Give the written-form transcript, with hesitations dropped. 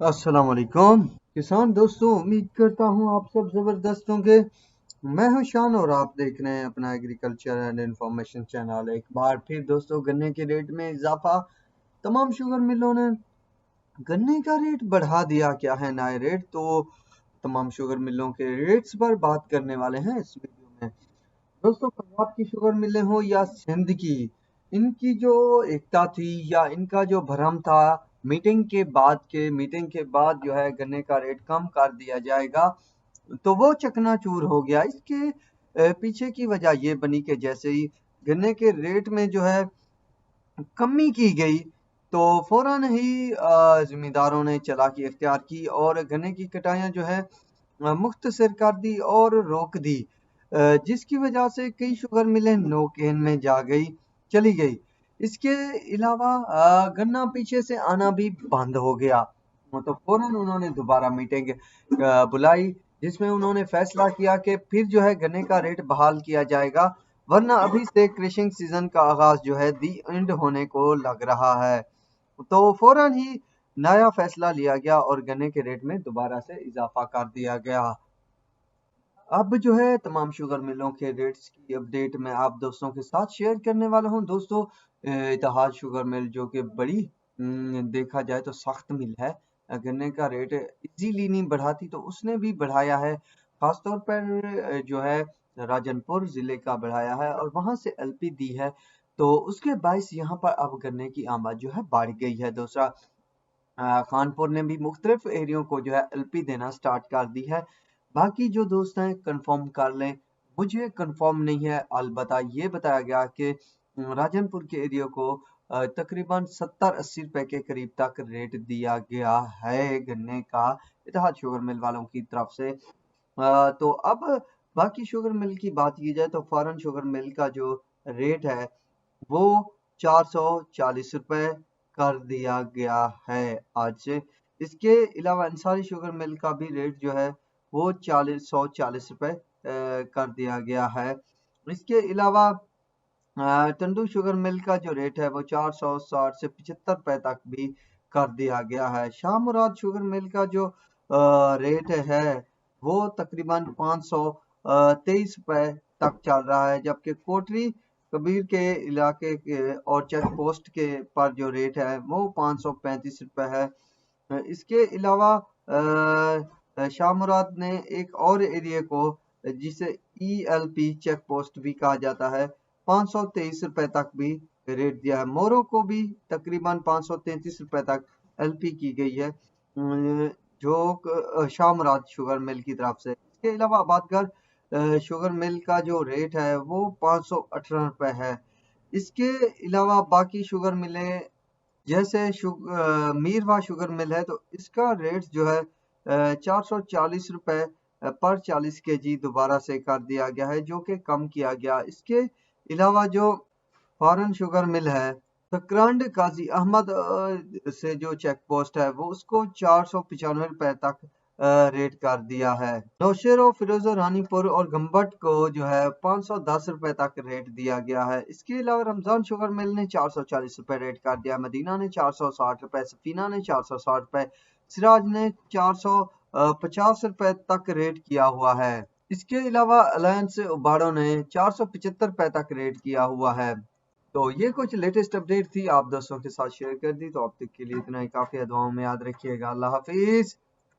अस्सलाम वालेकुम किसान दोस्तों, उम्मीद करता हूँ आप सब जबरदस्त होंगे। मैं हूँ शान और आप देख रहे हैं अपना एग्रीकल्चर एंड इंफॉर्मेशन चैनल। एक बार फिर दोस्तों, गन्ने के रेट में इजाफा। तमाम शुगर मिलों ने गन्ने का रेट बढ़ा दिया। क्या है नए रेट? तो तमाम शुगर मिलों के रेट्स पर बात करने वाले हैं इस वीडियो में। दोस्तों, पंजाब की शुगर मिलें हो या सिंध की, इनकी जो एकता थी या इनका जो भरम था, मीटिंग के बाद जो है गन्ने का रेट कम कर दिया जाएगा, तो वो चकनाचूर हो गया। इसके पीछे की वजह ये बनी कि जैसे ही गन्ने के रेट में जो है कमी की गई, तो फौरन ही जिम्मेदारों ने चालाकी इख्तियार की और गन्ने की कटाइयाँ जो है मुख्तसर कर दी और रोक दी, जिसकी वजह से कई शुगर मिलें नोकेन में जा गई चली गई। इसके अलावा गन्ना पीछे से आना भी बंद हो गया। तो फौरन उन्होंने दोबारा मीटिंग बुलाई, जिसमें उन्होंने फैसला किया कि फिर जो है गन्ने का रेट बहाल किया जाएगा, वरना अभी से क्रशिंग सीजन का आगाज जो है दी एंड होने को लग रहा है। तो फौरन ही नया फैसला लिया गया और गन्ने के रेट में दोबारा से इजाफा कर दिया गया। अब जो है तमाम शुगर मिलों के रेट्स की अपडेट मैं आप दोस्तों के साथ शेयर करने वाला हूं। दोस्तों, इतिहाद शुगर मिल जो कि बड़ी देखा जाए तो सख्त मिल है, गन्ने का रेट इजीली नहीं बढ़ाती, तो उसने भी बढ़ाया है। खासतौर पर जो है राजनपुर जिले का बढ़ाया है और वहां से एलपी दी है, तो उसके बायस यहाँ पर अब गन्ने की आमद जो है बढ़ गई है। दूसरा, कानपुर ने भी मुख्तलिफ एरियो को जो है एलपी देना स्टार्ट कर दी है। बाकी जो दोस्त हैं कंफर्म कर लें, मुझे कंफर्म नहीं है, अलबत्ता ये बताया गया कि राजनपुर के एरिया को तकरीबन 70-80 रुपए के करीब तक रेट दिया गया है गन्ने का, इत्तेहाद शुगर मिल वालों की तरफ से। तो अब बाकी शुगर मिल की बात की जाए तो फॉरेन शुगर मिल का जो रेट है वो 440 रुपए कर दिया गया है आज से। इसके अलावा अंसारी शुगर मिल का भी रेट जो है वो 140 रुपए कर दिया गया है। इसके अलावा टंडू शुगर मिल का जो रेट है वो 460 से 75 रुपए तक भी कर दिया गया है। शाह मुराद शुगर मिल का जो रेट है वो तकरीबन 523 रुपए तक चल रहा है, जबकि कोटरी कबीर के इलाके के और चेक पोस्ट के पर जो रेट है वो 535 रुपए है। इसके अलावा शाह मुराद ने एक और एरिया को, जिसे ईएलपी चेक पोस्ट भी कहा जाता है, 523 रुपए तक भी रेट दिया है। मोरो को भी तकरीबन 533 रुपए तक एलपी की गई है, जो शाह मुराद शुगर मिल की तरफ से। इसके अलावा आबादगर शुगर मिल का जो रेट है वो 518 रुपए है। इसके अलावा बाकी शुगर मिलें जैसे मीरवा शुगर मिल है, तो इसका रेट जो है 440 रुपए पर 40 kg दोबारा से कर दिया गया है, जो कि कम किया गया। इसके अलावा जो फॉरेन शुगर मिल है सकरंड काजी अहमद से जो चेक पोस्ट है वो उसको 495 रुपए तक रेट कर दिया है। नौशेरो फिरोजो रानीपुर और गम्बट को जो है 510 रुपए तक रेट दिया गया है। इसके अलावा रमजान शुगर मिल ने 440 रुपए रेट कर दिया, मदीना ने 460 रुपए, सफीना ने 460 रुपए, सिराज ने 450 रुपए तक रेट किया हुआ है। इसके अलावा अलायंस उबाड़ो ने 475 रुपए तक रेट किया हुआ है। तो ये कुछ लेटेस्ट अपडेट थी, आप दोस्तों के साथ शेयर कर दी। तो अब तक के लिए इतना ही काफी है, दुआओं में याद रखिएगा। अल्लाह हाफिज।